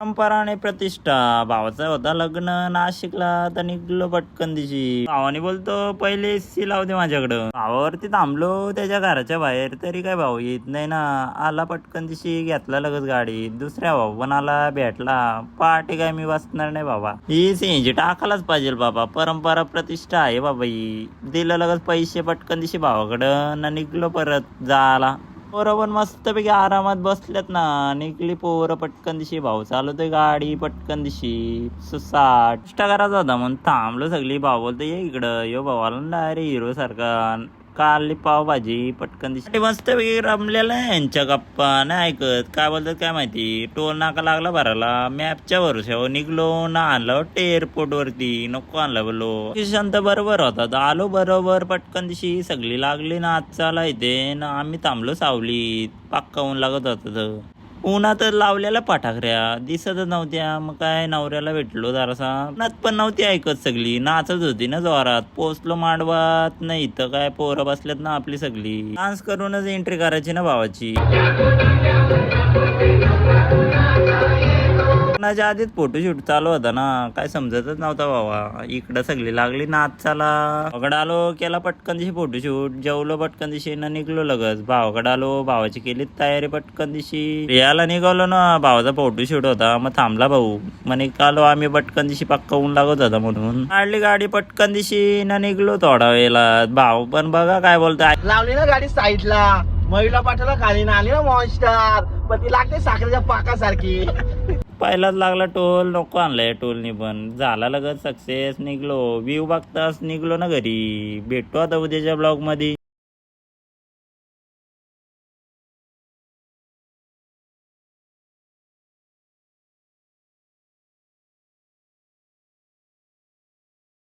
परंपरा आणि प्रतिष्ठा. भावाचा होता लग्न नाशिकला, तर निघलो पटकन दिशी. भावाने बोलतो पहिले एसी लावते माझ्याकडं. भावावरती थांबलो त्याच्या घराच्या बाहेर, तरी काय भाऊ येत नाही ना. आला पटकन दिशी, घेतला लगेच गाडी. दुसऱ्या भाऊ पण आला, भेटला. पहाटे काय मी बसणार नाही बाबा, ही सीएनजी टाकायलाच पाहिजे बाबा. परंपरा प्रतिष्ठा आहे बाबा ही. दिलं लगेच पैसे पटकन दिशी भावाकडं ना, निघलो परत जायला. पोरं पण मस्तपैकी आरामात बसल्यात ना. निघली पोरं पटकन दिशी. भाऊ चालवतोय गाडी पटकन दिशी सुसाट. नाश्ता करायचा होता म्हणून थांबलो सगळी. भाऊ बोलतो ये इकडं. यो भावाला डायरेक्ट हिरो सारखा काली पावभाजी पटकन दिशी. मस्तपैकी रमलेला आहे यांच्या गप्पा. नाही ऐकत काय बोलतात काय माहिती. टोल नाका लागला भरायला. मॅपच्या भरोश्यावर निघलो ना. आणलं एअरपोर्ट वरती. नको आणलं बोललो. किशन तर बरोबर होता. आलो बरोबर पटकन दिशी. सगळी लागली ना आजचाला इथे ना. आम्ही थांबलो सावलीत. पक्का ऊन लागत होतं. उन्हात लावलेल्या पाठाकऱ्या दिसतच नव्हत्या. मग काय नवऱ्याला भेटलो जरासा. उन्हात पण नव्हती ऐकत सगळी. नाचत होती ना जोरात. पोचलो मांडवात. नाही इथं काय पोरं बसल्यात ना आपली सगळी. डान्स करूनच एंट्री करायची ना भावाची. लग्नाच्या आधीच फोटोशूट चालू होता ना. काय समजतच नव्हता बाबा. इकडं सगळी लागली नाचाला. भावाकडे आलो केला पटकन दिशी फोटोशूट. जेवलो पटकन दिशी ना निघलो लगच. भावाकडे आलो. भावाची केली तयारी पटकन दिशी. रियाला निघालो ना. भावाचा फोटोशूट होता. मग थांबला भाऊ. मग निघालो आम्ही पटकन दिशी. पक्का ऊन लागत होता म्हणून काढली गाडी पटकन दिशी ना. निघलो थोडा वेळेला. भाऊ पण बघा काय बोलतोय. लावली ना गाडी साईडला. महिला पाठवला खाली ना. आली ना मॉन्स्टर. पण ती लागते साखरेच्या पाकासारखी. पहिलाच लागला टोल. नको आणलाय टोलनी पण. झाला लगत सक्सेस. निघलो. व्ह्यू बघताच निघलो ना घरी. भेटतो आता उद्याच्या ब्लॉग मध्ये.